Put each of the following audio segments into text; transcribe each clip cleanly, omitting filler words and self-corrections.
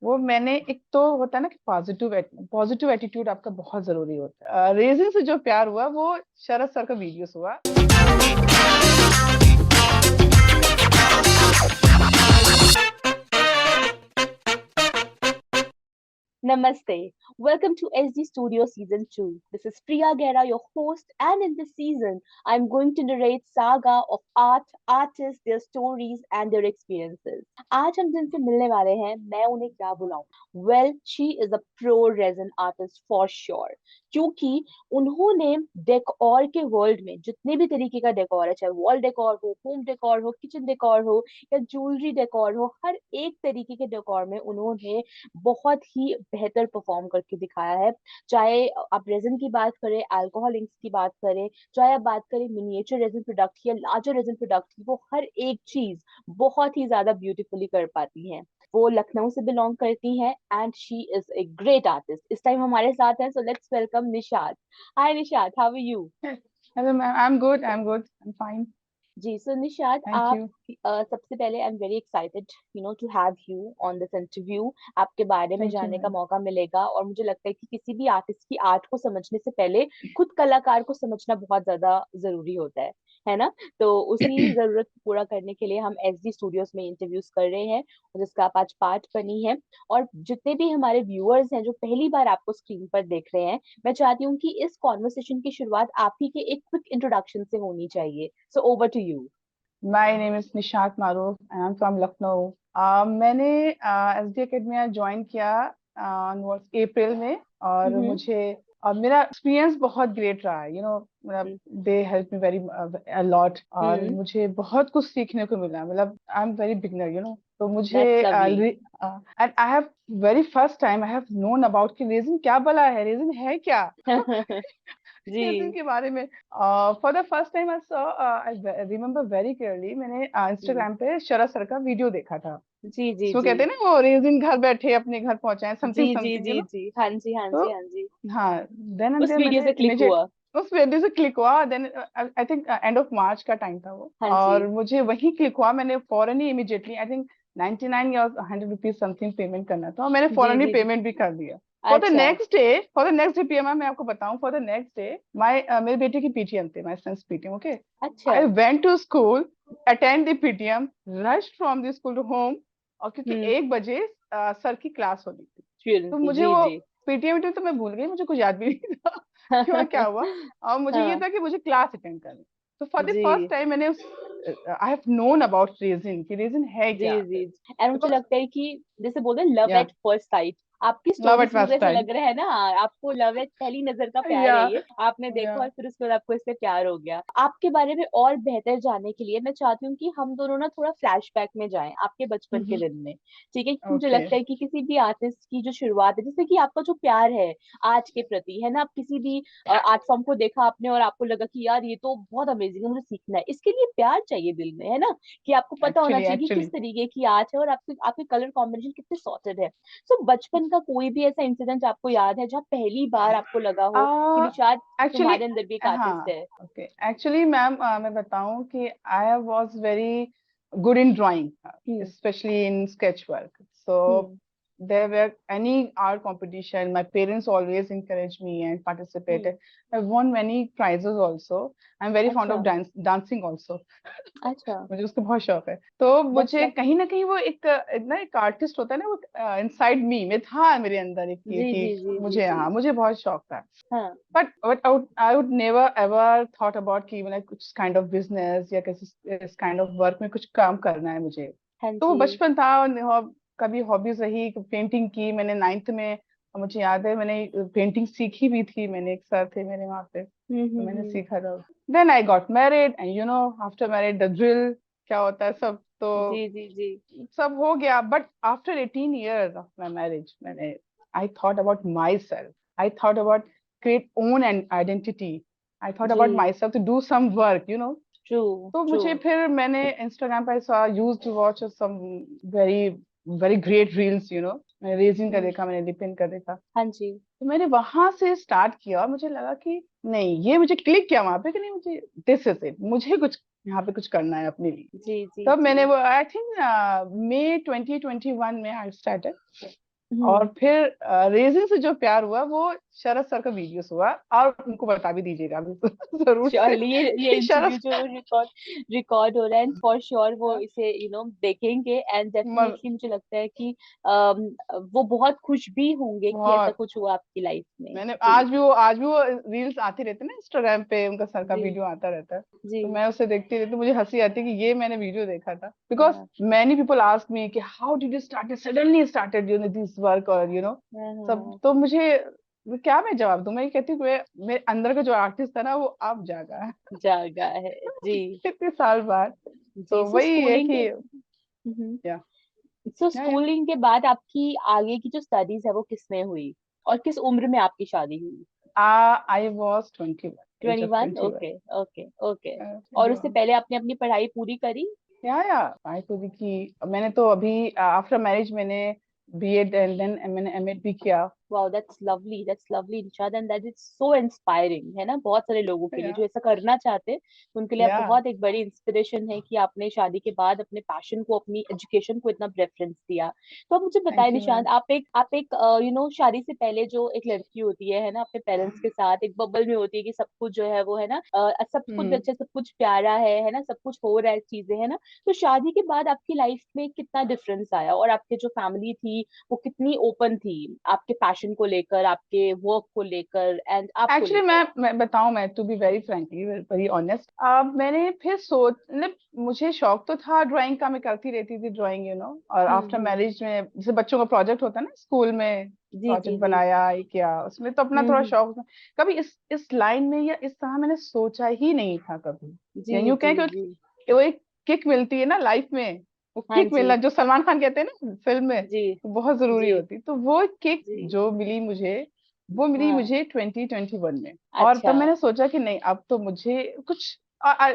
वो मैंने एक तो होता है ना कि पॉजिटिव एटीट्यूड आपका बहुत जरूरी होता है। रेजिंग से जो प्यार हुआ वो शरद सर का वीडियोस हुआ। Namaste. Welcome to SD Studio Season 2. This is Priya Gera, your host, and in this season, I'm going to narrate saga of art, artists, their stories, and their experiences. आज हम जिनसे मिलने वाले हैं, मैं उन्हें क्या बुलाऊं? Well, she is a pro resin artist for sure. क्योंकि उन्होंने डेकोर के वर्ल्ड में जितने भी तरीके का डेकोर है, चाहे वॉल डेकोर हो, होम डेकोर हो, किचन डेकोर हो या ज्वेलरी डेकोर हो, हर एक तरीके के डेकोर में उन्होंने बहुत ही बेहतर परफॉर्म करके दिखाया है। चाहे आप रेजिन की बात करें, अल्कोहल इंक्स की बात करें, चाहे आप बात करें मिनिएचर रेजिन प्रोडक्ट या लार्जर रेजिन प्रोडक्ट की, वो हर एक चीज बहुत ही ज्यादा ब्यूटीफुली कर पाती हैं। वो लखनऊ से बिलोंग करती हैं and she is a great artist. इस टाइम हमारे साथ हैं, so let's welcome Nishat. Hi Nishat, how are you? Hello ma'am, I am fine. जी, सो निशात, थैंक आप यू। सबसे पहले I am very excited to have you on this interview. आपके बारे में थैंक यू जानने का मैम। मौका मिलेगा और मुझे लगता है कि किसी भी आर्टिस्ट की आर्ट को समझने से पहले खुद कलाकार को समझना बहुत ज्यादा जरूरी होता है ना? तो उसी जरूरत को पूरा करने के लिए हम एसडी स्टूडियोज में इंटरव्यूज कर रहे हैं, और जिसका आप आज पार्ट बनी है। और जितने भी हमारे व्यूअर्स हैं जो पहली बार आपको स्क्रीन पर देख रहे हैं, मैं चाहती हूँ कि इस कॉन्वर्सेशन की शुरुआत आप ही के एक क्विक इंट्रोडक्शन से होनी चाहिए। So over to you. My name is Nishat Maroof and I am from Lucknow. मैंने एसडी एकेडमिया ज्वाइन किया अप्रैल में। और हम्म। मुझे मेरा एक्सपीरियंस बहुत ग्रेट रहा है। मतलब they help me very lot, और हम्म। मुझे बहुत कुछ सीखने को मिला। मतलब आई एम वेरी बिगनर। तो मुझे that's lovely. And I have very first time I have known about कि रेजिन क्या भला है, रेजिन है क्या। रेजिन जी। के बारे में for the first time I saw, I remember very clearly, मैंने जी इंस्टाग्राम पे शरद सर का वीडियो देखा था। जी जी इसको जी कहते हैं ना, वो रेजिन घर बैठे अपने घर पहुंचाए, जी समथिंग जी समथिंग जी जी, हाँ जी हाँ तो जी हाँ जी। हाँ, देन एंड उस देयर वीडियो मैंने से क्लिक इमीडिएट हुआ। उस वीडियो से क्लिक हुआ। Then I think end of March का टाइम था वो, हाँ जी। और मुझे वही क्लिक हुआ। मैंने फौरन ही इमीडिएटली, आई थिंक 99 या 100 रुपीज समथिंग पेमेंट करना था, और मैंने जी फौरन ही जी जी। पेमेंट भी कर दिया। अच्छा। For the next day PM, मैं आपको बताऊं, for the next day my मेरे बेटे की पीटीएम थी, माय सन्स पीटीएम। ओके, अच्छा। I went to school, attend the PTM, rush from the school to home. और क्योंकि हम्म। 1 बजे सर की क्लास होनी थी, फिर तो मुझे जी वो जी। पीटीएम वीटीएम तो मैं भूल गई, मुझे कुछ याद भी नहीं था कि वहाँ क्या हुआ। और मुझे ये हाँ था कि मुझे क्लास अटेंड करनी। तो फॉर द फर्स्ट जी टाइम मैंने I have known about resin, कि रेजिन है जी क्या। जी। एंड मुझे बिकॉज लगता है कि जैसे बोलते हैं लव या एट फर्स्ट साइट, आपकी लव स्टोरी एट से मुझे फर्स्ट ऐसा टाइम। लग रहा है ना, आपको लव एट पहली नजर का प्यार या है ये, आपने या देखा और फिर उसके बाद आपको इससे प्यार हो गया। आपके बारे में और बेहतर जानने के लिए मैं चाहती हूँ कि हम दोनों ना थोड़ा फ्लैशबैक में जाएं आपके बचपन के दिन में। ठीक है, क्योंकि मुझे ओके। लगता है कि किसी भी आर्टिस्ट की जो शुरुआत है, जैसे कि आपका जो प्यार है आर्ट के प्रति, है ना, आप किसी भी आर्ट फॉर्म को देखा आपने और आपको लगा कि यार ये तो बहुत अमेजिंग है, मुझे सीखना है, इसके लिए प्यार चाहिए दिल में, है ना, कि आपको पता होना एक्चुअली चाहिए कि किस एक्चुअली तरीके की आर्ट है और आपके आपके कलर कॉम्बिनेशन कितने सॉर्टेड है। सो बचपन का कोई भी ऐसा इंसिडेंट आपको याद है जहाँ पहली बार आपको लगा हो कि निशाद एक्चुअली तुम्हारे अंदर भी एक आर्टिस्ट हाँ, है? ओके, एक्चुअली मैम, मैं बताऊं कि I was very good in drawing, hmm. especially in sketch work. So hmm. there were any art competition, my parents always encouraged me and hmm. participated. I won many prizes also. I'm very fond अच्छा। of dancing also. अच्छा। मुझे उसका बहुत शौक है। तो that's मुझे lovely. कहीं ना कहीं वो एक आर्टिस्ट होता है ना, वो इनसाइड मी में था, मेरे अंदर एक ये जी कि जी जी जी मुझे, जी। हाँ, मुझे बहुत शौक था। हाँ। But I would never ever thought about कि मतलब कुछ kind of business या किसी इस kind of work में कुछ काम करना है मुझे। हाँ तो वो जी। बचपन था, और कभी हॉबीज रही, पेंटिंग की मैंने 9th में। और मुझे याद है मैंने पेंटिंग सीखी भी थी, मैंने एक सर थे मेरे वहाँ पे, तो मैंने हम्म। सीखा था। Then I got married and after married the drill क्या होता है सब तो जी जी जी। सब हो गया। But after 18 years of my marriage, मैंने I thought about myself, I thought about create own an identity. I thought जी। about myself to do some work. True. तो ट्रू। मुझे फिर मैंने इंस्टाग्राम पर saw used to watch some very very great reels. मैंने resin का हम्म। देखा, मैंने लिपिन का देखा। हाँ जी। तो मैंने वहां से स्टार्ट किया, और मुझे लगा कि नहीं, ये मुझे क्लिक किया वहां पे कि नहीं, मुझे दिस इज इट, मुझे कुछ यहाँ पे कुछ करना है अपने लिए। जी जी तब जी। मैंने वो आई थिंक मई 2021 में आई स्टार्टेड और फिर रेजिन से जो प्यार हुआ वो शरद सर का वीडियोस हुआ, और उनको बता भी दीजिएगा बिल्कुल जरूर से श्योरली ये कि शरद इंटरव्यू जो रिकॉर्ड रिकॉर्ड हो रहा है, फॉर श्योर वो सर, इसे देखेंगे, एंड मर, डेफिनेटली मुझे लगता है कि वो बहुत खुश भी होंगे कि ऐसा बहुत, कुछ हुआ आपकी लाइफ में। मैंने जी आज भी वो रील्स आती रहती है ना इंस्टाग्राम पे, उनका सर का जी वीडियो आता रहता है। जी। तो मैं उसे देखती रहती हूँ, मुझे हंसी आती है कि ये मैंने वीडियो देखा था, बिकॉज हाँ मैनी पीपल आस्क मी कि how did you started suddenly started this work, और हाँ सब। हाँ, तो मुझे क्या मैं जवाब दूं, मैं ये कहती हूँ मेरे अंदर का जो आर्टिस्ट था ना वो अब जागा है जागा है। जी इतने साल बाद। जी। तो सो वही है स्कूलिंग के कि या सो या स्कूलिंग के बाद आपकी आगे की जो स्टडीज है वो किसमें हुई, और किस उम्र में आपकी शादी हुई? I was 21, as twenty of one 21। Okay okay okay. और उससे पहले आपने अपनी पढ़ाई पूरी करी? या आई खुद की मैंने तो अभी आफ्टर मैरिज मैंने बीएड एंड देन मैंने एमएड भी किया। Wow, that's lovely Nishad, and that is so inspiring, है ना, बहुत सारे लोगों के लिए या जो ऐसा करना चाहते हैं उनके लिए आप या बहुत एक बड़ी इंस्पिरेशन है कि आपने शादी के बाद अपने पैशन को, अपनी एजुकेशन को इतना प्रेफरेंस दिया। तो आप मुझे बताएं थैंक यू निशांत, मैम। आप एक शादी से पहले जो एक लड़की होती है ना, अपने पेरेंट्स के साथ एक बबल में होती है कि सब कुछ जो है वो है ना, सब कुछ हम्म। अच्छा, सब कुछ प्यारा है ना, सब कुछ हो रहा है, चीजें है ना। तो शादी के बाद आपकी लाइफ में कितना डिफरेंस आया, और आपके जो फैमिली थी वो कितनी ओपन थी आपके पैशन को लेकर, आपके वर्क को लेकर, एंड आपको एक्चुअली लेकर? मैं बताऊं, मैं to be very frankly very honest, अब मैंने फिर सोच मतलब मुझे शौक तो था ड्राइंग का, मैं करती रहती थी ड्राइंग और आफ्टर हम्म। मैरिज में जैसे बच्चों का प्रोजेक्ट होता है ना स्कूल में, जी जी प्रोजेक्ट जी। बनाया ये किया, उसमें तो अपना थोड़ा हम्म। शौक था। कभी इस लाइन में या इस तरह मैंने सोचा ही नहीं था कभी। जी या यूं जी कहें जी। कि वो एक किक मिलती है ना लाइफ में, वो हाँ किक जी। मिलना जो सलमान खान कहते हैं ना फिल्म में, जी वो बहुत जरूरी जी होती। तो वो किक जी। जो मिली मुझे, वो मिली हाँ। मुझे 2021 में। और तब अच्छा। मैंने सोचा कि नहीं अब तो मुझे कुछ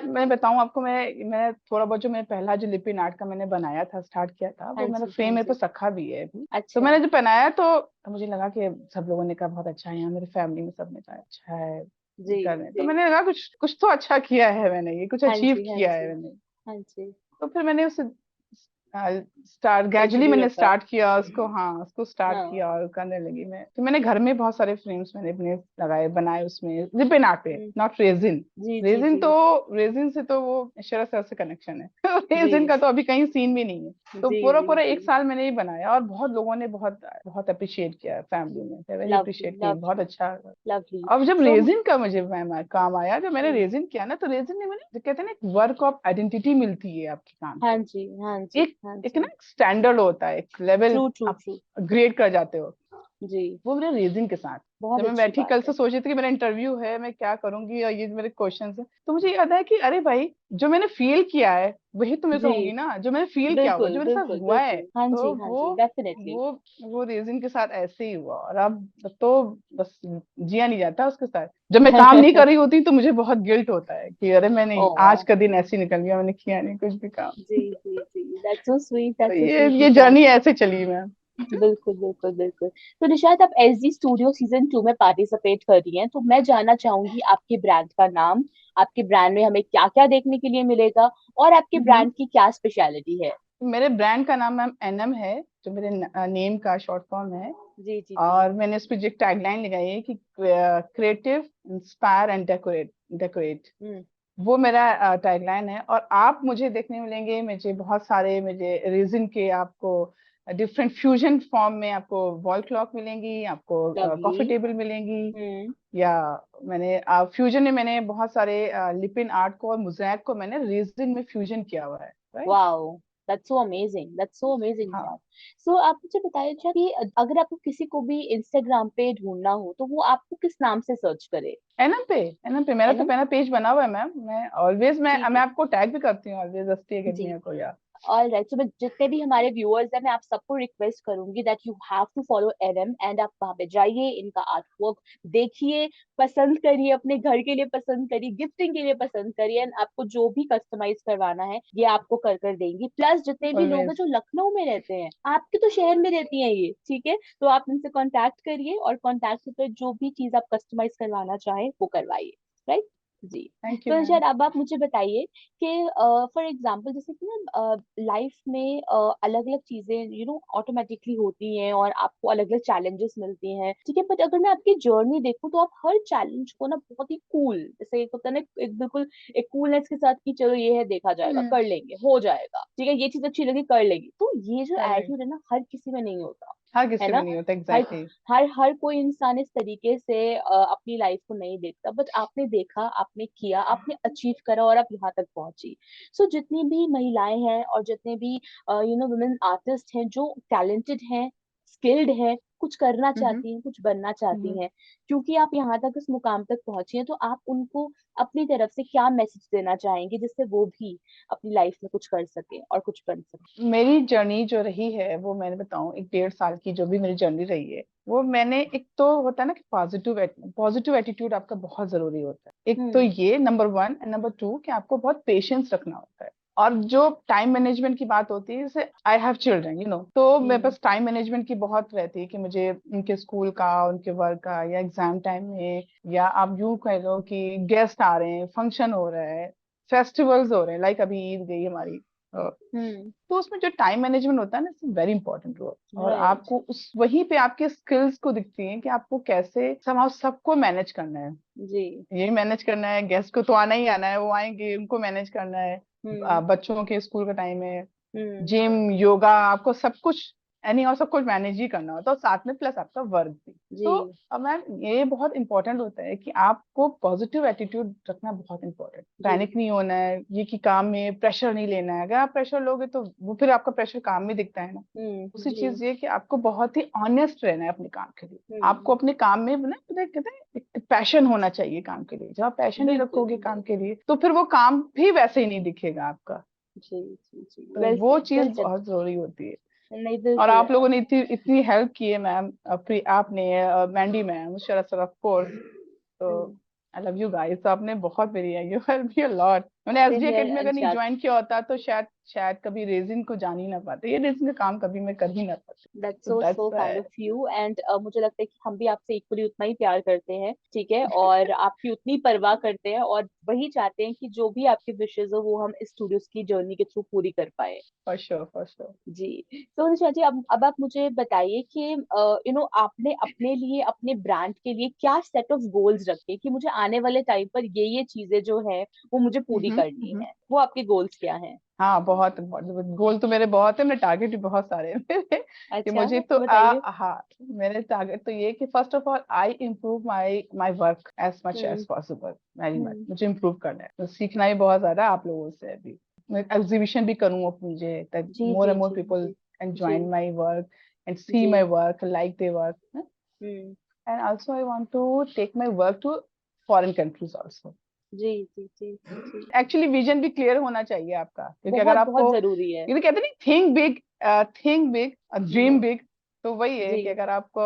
मैं बताऊं आपको, मैं थोड़ा बहुत जो मैं पहला जो लिपिन आर्ट का मैंने बनाया था, स्टार्ट किया था, हाँ वो मेरा जी हाँ फ्रेम मेरे जी। पास रखा भी है अभी। तो अच्छा। मैंने जो पहनाया तो मुझे लगा कि सब लोगों ने कहा बहुत अच्छा है, यहाँ मेरे फैमिली में सबने कहा अच्छा है जी कर रहे हैं। तो जी। मैंने लगा कुछ कुछ तो अच्छा किया है मैंने, ये कुछ हाँ अचीव जी हाँ किया है जी मैंने। हाँ जी। तो फिर मैंने उसे स्टार्ट ग्रेजुअली कंटिन्यू मैंने रखा। स्टार्ट किया उसको, हाँ उसको स्टार्ट हाँ। किया और करने लगी मैं। तो मैंने घर में बहुत सारे फ्रेम्स मैंने अपने लगाए बनाए उसमें रिबन आर्ट पे, हम्म, नॉट रेजिन। जी जी रेजिन जी तो रेजिन से तो वो शरद सर से कनेक्शन है जी रेजिन का तो अभी कहीं सीन भी नहीं है। तो जी पूरा जी पूरा जी। 1 साल मैंने ये बनाया और बहुत लोगों ने बहुत बहुत अप्रिशिएट किया फैमिली में, वेरी लवली अप्रिशिएट की बहुत लवली अच्छा। लवली। अब जब सो रेजिन का मुझे काम आया, जब मैंने रेजिन किया ना, तो रेजिन ने मुझे जो कहते हैं ना एक वर्क ऑफ आइडेंटिटी मिलती है आपके काम हाँ से। जी हाँ जी एक हाँ एक ना जी। स्टैंडर्ड होता है, एक लेवल ट्रू ट्रू आप ट्रू। ग्रेड कर जाते हो। जी। वो मेरे रीजन के साथ, बहुत जब मैं अच्छी बैठी बात कल से है। सोच रही थी कि मेरा इंटरव्यू है, मैं क्या करूंगी और ये मेरे क्वेश्चन है, तो मुझे याद आया कि अरे भाई जो मैंने फील किया है वही तो मैं जी कहूंगी ना, जो मैंने फील किया हुआ बिल्कुल जो मेरे साथ बिल्कुल हुआ है। बिल्कुल। हाँ तो जी हाँ जी, डेफिनेटली। वो वो रीजन के साथ ऐसे ही हुआ, और अब तो बस जिया नहीं जाता उसके साथ। जब मैं काम नहीं कर रही होती तो मुझे बहुत गिल्ट होता है कि अरे मैंने ओ। आज का दिन ऐसे ही निकल गया, मैंने किया नहीं कुछ भी काम। जी जी जी, दैट्स सो स्वीट, तो दैट्स सो स्वीट ये निशांत। जर्नी ऐसे चली मैम। बिल्कुल बिल्कुल बिल्कुल। तो निशांत, आप एसडी स्टूडियो सीजन 2 में पार्टिसिपेट कर रही हैं, तो मैं जानना चाहूंगी आपके ब्रांड का नाम, आपके ब्रांड में हमें क्या क्या देखने के लिए मिलेगा, और आपके हम्म। ब्रांड की क्या स्पेशलिटी है? मेरे ब्रांड का नाम मैम एनएम है, जो मेरे नेम का शॉर्ट फॉर्म है। जी जी जी। और मैंने उस पर जो टैगलाइन लगाई है कि creative inspire and decorate decorate, hmm. वो मेरा टैगलाइन है। और आप मुझे देखने मिलेंगे, मुझे बहुत सारे मुझे रीजन के आपको डिफरेंट फ्यूजन फॉर्म में आपको वॉल क्लॉक मिलेंगी, आपको लवली। कॉफी टेबल मिलेंगी। हम्म। या मैंने फ्यूजन में मैंने बहुत सारे लिपिन आर्ट को और मोज़ेक को मैंने रेजिन में फ्यूजन किया हुआ है, right. Wow, that's so amazing, that's so amazing हाँ निशांत। सो आप मुझे बताइए अच्छा कि अगर आपको किसी को भी इंस्टाग्राम पे ढूंढना हो तो वो आपको किस नाम से सर्च करे? एनएम पे मेरा है तो ना? पहला पेज बना हुआ है मैम। मैं ऑलवेज ठीक मैं है। आपको टैग भी करती हूँ ऑलवेज अस्ती जी। अकेडमी को या। ऑल राइट, सो मैं जितने भी हमारे व्यूअर्स हैं, मैं आप सबको रिक्वेस्ट करूंगी that you have to follow NM, and आप वहां पे जाइए, इनका आर्ट वर्क देखिए, पसंद करिए, अपने घर के लिए पसंद करिए, गिफ्टिंग के लिए पसंद करिए, एंड आपको जो भी कस्टमाइज करवाना है ये आपको कर कर देंगी। प्लस जितने भी लोग हैं ऑलवेज जो लखनऊ में रहते हैं, आपके तो शहर में रहती हैं ये, ठीक है, तो आप इनसे कांटेक्ट करिए, और कांटेक्ट से जो भी चीज आप कस्टमाइज करवाना चाहें वो करवाइए। राइट। जी। थैंक यू तो मैम। शायद अब आप मुझे बताइए कि फॉर एग्जांपल जैसे कि ना लाइफ में अलग अलग चीजें ऑटोमेटिकली होती हैं और आपको अलग अलग चैलेंजेस मिलती हैं, ठीक है, बट अगर मैं आपकी जर्नी देखूं तो आप हर चैलेंज को ना बहुत ही कूल, जैसे एक होता है ना, एक बिल्कुल एक कूलनेस के साथ कि चलो ये है, देखा जाएगा, कर लेंगे, हो जाएगा, ठीक है, ये चीज अच्छी लगी, कर लेंगे, तो ये जो करेक्ट। एटीट्यूड है ना हर किसी में नहीं होता, हर है किसी में ना। नहीं होता, हर एग्जैक्टली। हर कोई इंसान इस तरीके से अपनी लाइफ को नहीं देखता, बट आपने देखा, आपने किया, आपने अचीव करा और आप यहाँ तक पहुंची। सो जितनी भी महिलाएं हैं और जितने भी वुमेन आर्टिस्ट हैं जो टैलेंटेड हैं, स्किल्ड हैं, कुछ करना हम्म। चाहती हैं, कुछ बनना चाहती हम्म। हैं, क्योंकि आप यहाँ तक इस मुकाम तक पहुंची हैं, तो आप उनको अपनी तरफ से क्या मैसेज देना चाहेंगे जिससे वो भी अपनी लाइफ में कुछ कर सके और कुछ बन सके। मेरी जर्नी जो रही है वो मैंने बताऊं, एक 1.5 साल की जो भी मेरी जर्नी रही है, वो मैंने, एक तो होता है ना कि पॉजिटिव एटीट्यूड आपका बहुत जरूरी होता है। एक तो हम्म। ये नंबर 1, एंड नंबर 2 कि आपको बहुत पेशेंस रखना होता है। और जो टाइम मैनेजमेंट की बात होती है, जैसे आई हैव चिल्ड्रन तो मेरे हम्म। पास टाइम मैनेजमेंट की बहुत रहती है कि मुझे उनके स्कूल का, उनके वर्क का, या एग्जाम टाइम में, या आप यूं कह लो कि गेस्ट आ रहे हैं, फंक्शन हो रहा है, फेस्टिवल्स हो रहे हैं, लाइक अभी ईद गई हमारी। हम्म। तो उसमें जो टाइम मैनेजमेंट होता है ना, इट्स वेरी इंपॉर्टेंट रोल। और राइट। आपको उस वहीं पे आपके स्किल्स को दिखती हैं कि आपको कैसे समाज सबको मैनेज करना है। जी। ये मैनेज करना है, गेस्ट को तो आना ही आना है, वो आएंगे, उनको मैनेज करना है, हम्म। बच्चों के स्कूल का टाइम है, हम्म। जिम, योगा, आपको सब कुछ, यानी और सब कुछ मैनेज ही करना होता है, और साथ में प्लस आपका वर्क भी। जी। तो अब मैम ये बहुत इंपॉर्टेंट होता है कि आपको पॉजिटिव एटीट्यूड रखना बहुत इंपॉर्टेंट, जी। पैनिक नहीं होना है, ये कि काम में प्रेशर नहीं लेना है। अगर आप प्रेशर लोगे तो वो फिर आपका प्रेशर काम में दिखता है ना। दूसरी जी। चीज ये कि आपको बहुत ही ऑनेस्ट रहना है अपने काम के लिए। हम्म। आपको अपने काम में ना, पता है, कहते हैं एक पैशन होना चाहिए काम के लिए। जब आप पैशन नहीं बिल्कुल। रखोगे काम के लिए, तो फिर वो काम भी वैसे ही नहीं दिखेगा आपका। जी जी जी, तो वेल वो सेड, चीज वेल सेड। बहुत जरूरी होती है। नहीं, और बिल्कुल। आप लोगों ने इतनी इतनी हेल्प की है मैम, आपने, Mandy ma'am, Sharad sir, of course. तो hmm. I love you guys. तो आपने बहुत मेरी, you help me a lot. मैंने सेम एसडी हियर एकेडमी अगर नहीं अंशात। ज्वाइन किया होता तो शायद शायद कभी रेजिन को जान ही ना पाते, ये रेजिन का काम कभी मैं कर ही ना पाती। दैट्स तो so so that's kind of you, and मुझे लगता है कि हम भी आपसे इक्वली उतना ही प्यार करते हैं, ठीक है, और आपकी उतनी परवाह करते हैं, और वही चाहते हैं कि जो भी आपकी विशेज हो वो हम इस स्टूडियोज की जर्नी के थ्रू पूरी कर पाए। For sure, for sure. जी। तो निशा जी, अब आप मुझे बताइए कि आपने अपने लिए, अपने ब्रांड के लिए क्या सेट ऑफ गोल्स रखे कि मुझे आने वाले टाइम पर ये चीजें जो है वो मुझे पूरी करनी है, वो आपके गोल्स क्या हैं? हाँ, बहुत गोल तो मेरे बहुत है, मेरे टारगेट भी बहुत सारे हैं मेरे, कि अच्छा, मुझे तो बताइए। हाँ, मेरे टारगेट तो ये कि first of all I improve my my work as much hmm. As possible, very much. Hmm. मुझे इम्प्रूव करना है, तो सीखना ही बहुत ज्यादा आप लोगों से अभी। मैं एग्जीबिशन भी करूँ अब मुझे, जी मोर जी एंड मोर जी पीपल जी कैन जी join my work and see जी। My work, like they work. Hmm. And also I want to take my work to foreign countries also. जी जी जी जी। एक्चुअली विजन भी क्लियर होना चाहिए आपका, क्योंकि अगर बहुत बहुत आपको, जरूरी है। ये तो कहते नहीं, थिंक बिग, ड्रीम हम्म। बिग। तो वही है कि जी, अगर आपको,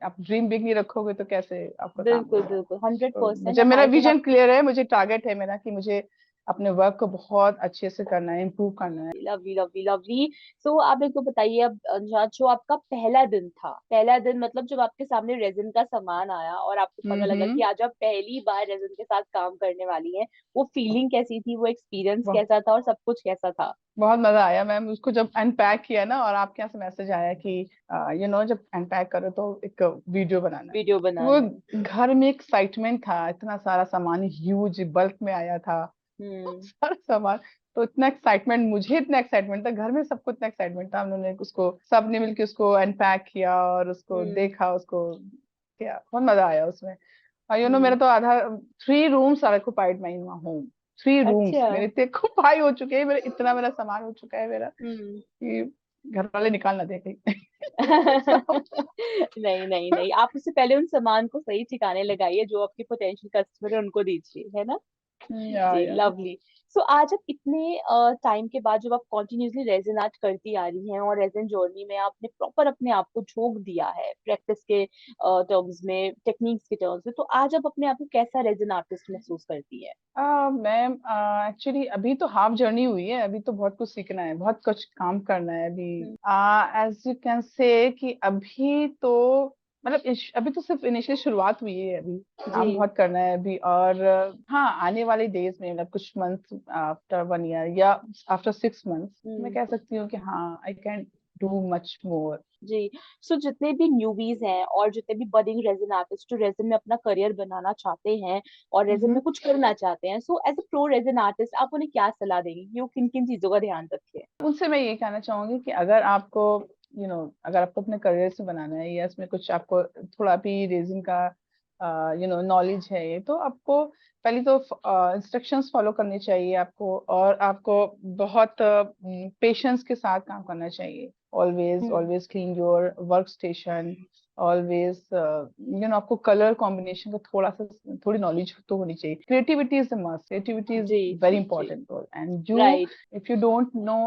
आप ड्रीम बिग नहीं रखोगे तो कैसे आपका काम बिल्कुल होगा। बिल्कुल, हंड्रेड तो परसेंट मुझे, एंड मेरा आई थिंक विजन आप। क्लियर है, मुझे टारगेट है मेरा कि मुझे अपने वर्क को बहुत अच्छे से करना है, इम्प्रूव करना है। Lovely lovely lovely. सो आप एक तो बताइए अब अंजाद, जो आपका पहला दिन था, पहला दिन मतलब जब आपके सामने रेजिन का सामान आया और आपको पता लगा कि हम्म। आज आप पहली बार रेजिन के साथ काम करने वाली हैं, वो फीलिंग कैसी थी, वो एक्सपीरियंस बहुत कैसा था और सब कुछ कैसा था? बहुत मजा आया मैम, उसको जब अनपैक किया ना, और आपके यहाँ से मैसेज आया कि जब अनपैक करो तो एक वीडियो बनाना है। वीडियो तो वो बनाना है। घर में एक्साइटमेंट था, इतना सारा सामान ह्यूज बल्क में आया था। हम्म। सारा सामान, तो इतना एक्साइटमेंट, मुझे इतना एक्साइटमेंट था, घर में सबको इतना एक्साइटमेंट था। हम लोगों ने उसको, सबने मिलकर उसको अनपैक किया और उसको हम्म। देखा, उसको किया, बहुत मजा आया उसमें। और मेरा हम्म। तो आधा, 3 rooms are occupied my home. 3 rooms अच्छा। मेरे इतने ऑक्युपाई हो चुके हैं, मेरे इतना मेरा सामान हो चुका है मेरा, हम्म। कि घर वाले निकाल ना दे कहीं। So, नहीं नहीं नहीं, आप उससे पहले उन सामान को सही ठिकाने लगाइए, जो आपके पोटेंशियल कस्टमर है उनको दीजिए, है ना। जी, या लवली। सो आज आप इतने टाइम के बाद जब आप कंटिन्यूअसली रेजिन आर्ट करती आ रही हैं और रेजिन जर्नी में आपने प्रॉपर अपने आप को झोंक दिया है प्रैक्टिस के टर्म्स में, टेक्निक्स के टर्म्स में, तो आज आप अपने आप को कैसा रेजिन आर्टिस्ट महसूस करती है? मैम, एक्चुअली अभी तो हाफ जर्नी हुई है, अभी तो बहुत कुछ सीखना है, बहुत कुछ काम करना है अभी। हम्म। एज यू कैन से कि अभी तो मतलब अभी तो सिर्फ इनिशियली शुरुआत हुई है, अभी काम जी। बहुत करना है अभी। और हाँ, आने वाले डेज में, मतलब कुछ मंथ आफ्टर 1 ईयर या आफ्टर 6 मंथ्स, मैं हम्म। कह सकती हूँ कि हाँ, I can do much more. जी। सो जितने भी न्यूबीज हैं और जितने भी बडिंग रेजिन आर्टिस्ट जो रेजिन में अपना करियर बनाना चाहते हैं और रेजिन में कुछ करना चाहते हैं, so as a pro resin artist आप उन्हें क्या सलाह देंगे कि वो किन किन चीजों का ध्यान रखें? उनसे मैं ये कहना चाहूंगी कि अगर आपको अगर आपको अपने करियर से बनाना है, या इसमें कुछ आपको थोड़ा भी रेजिंग का नॉलेज है, तो आपको पहले तो इंस्ट्रक्शंस फॉलो करनी चाहिए आपको, और आपको बहुत पेशेंस के साथ काम करना चाहिए। Always hmm. Always clean your work station. Always आपको कलर कॉम्बिनेशन का थोड़ी नॉलेज तो होनी चाहिए। Creativity is the must, creativity is जी वेरी जी जी। Important role, and you, right. if you don't know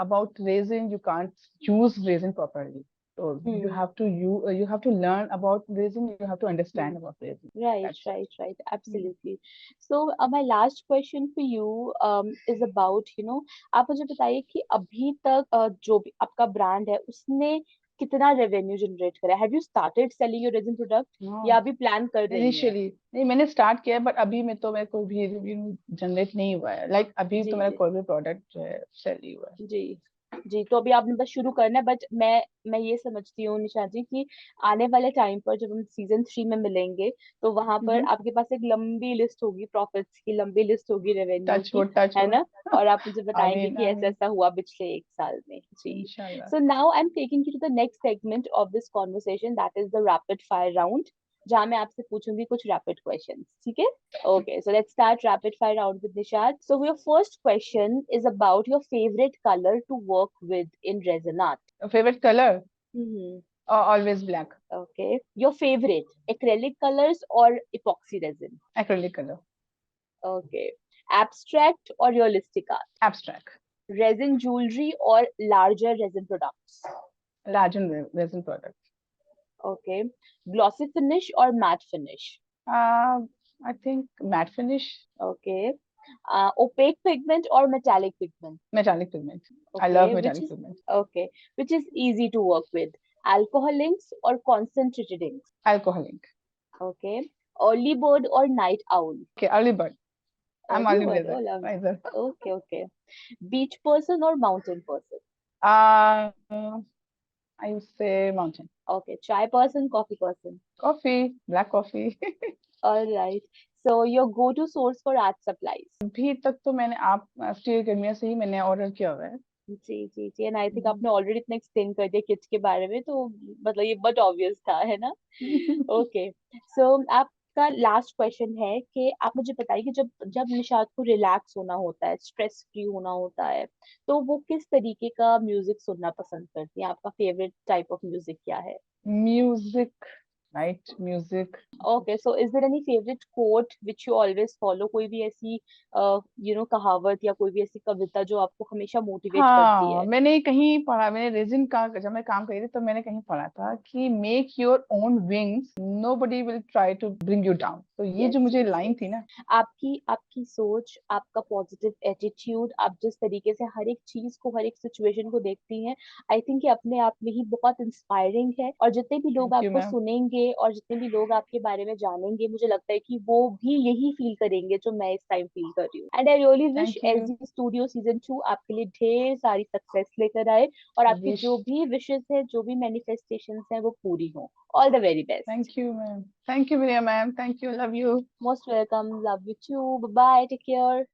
about resin, you can't use resin properly. So hmm. you have to learn about resin, you have to understand hmm. about resin. Right, That's it. right, right. Mm. Absolutely. So, my last question for you is about, आप मुझे बताइए कि अभी तक जो भी आपका brand है उसने कितना रेवेन्यू जनरेट करा? Have you started selling your resin product या हाँ, अभी प्लान कर रही हैं? इनिशियली नहीं, मैंने स्टार्ट किया है, बट अभी में तो मेरा कोई भी रिव्यू जनरेट नहीं हुआ है। लाइक अभी जी तो मेरा जी कोई भी प्रोडक्ट जो है सेल नहीं हुआ है। जी जी। तो अभी आपने बस शुरू करना है, बट मैं ये समझती हूँ निशा जी कि आने वाले टाइम पर जब हम सीजन 3 में मिलेंगे तो वहां पर आपके पास एक लंबी लिस्ट होगी, प्रॉफिट्स की लंबी लिस्ट होगी, रेवेन्यू टच की, वुड, टच है वुड। ना? और आप मुझे बताएंगे आमीन, कि ऐसा आमीन। ऐसा हुआ पिछले 1 साल में। जी। इंशाल्लाह। So now I am taking you to the next segment of this conversation, that is the rapid fire round, जहां मैं आपसे पूछूंगी कुछ रैपिड क्वेश्चंस, ठीक है? Okay, so let's start rapid fire round with Nishad. So your first question is about your favorite color to work with in resin art. Favourite colour? Mm-hmm. Always black. Okay. Your favorite acrylic colors or epoxy resin? Acrylic colour. Okay. Abstract or realistic art? Abstract. Resin jewelry or larger resin products? लार्जन resin product. Okay. Glossy finish or matte finish? I think matte finish. Okay. Opaque pigment or metallic pigment? Metallic pigment. I love Okay, which metallic is pigment. okay, which is easy to work with. Alcohol inks or concentrated inks. Alcoholic. Okay. Early bird or night owl. Okay, early bird. I am Early early bird. Oh, lovely. Riser. Okay, okay. Beach person or mountain person. आई से mountain. Okay. Chai person, coffee person. Coffee, black coffee. All right. So your go-to source for art supplies. अभी तक तो मैंने आप steel गर्मिया से ही मैंने order किया हुआ है। जी जी जी। एंड आई थिंक हम्म। आपने ऑलरेडी इतना एक्सप्लेन कर दिया किड्स के बारे में, तो मतलब ये बट ऑब्वियस था, है ना? ओके। सो आपका लास्ट क्वेश्चन है कि आप मुझे बताइए कि जब जब निशात को रिलैक्स होना होता है, स्ट्रेस फ्री होना होता है, तो वो किस तरीके का म्यूजिक सुनना पसंद करती हैं? आपका फेवरेट टाइप ऑफ म्यूजिक क्या है? Music, right, music. Okay, so is there any favourite quote which you always follow? कोई भी ऐसी कहावत या कोई भी ऐसी कविता जो आपको हमेशा मोटिवेट करती हाँ, है? मैंने कहीं पढ़ा, मैंने रेजिन का जब मैं काम कर रही थी तो मैंने कहीं पढ़ा था कि make your own wings, nobody will try to bring you down. तो ये जो यस मुझे यस लाइन यस। थी ना। आपकी आपकी सोच, आपका पॉजिटिव एटीट्यूड, आप जिस तरीके से हर एक चीज को, हर एक सिचुएशन को देखती हैं, आई थिंक ये अपने आप में ही बहुत इंस्पायरिंग है। और जितने भी लोग थैंक यू आपको मैम। सुनेंगे और जितने भी लोग आपके बारे में जानेंगे, मुझे लगता है कि वो भी यही फील करेंगे जो मैं इस टाइम फील कर रही हूँ। And I really wish thank you. SD studio season 2 आपके लिए ढेर सारी सक्सेस लेकर आए और आपकी विश। जो भी विशेस है, जो भी मैनिफेस्टेशंस हैं, वो पूरी हो। All the very best. Thank you ma'am, thank you Maria ma'am, thank you, love you. Most welcome. Love you too. Bye bye. Take care.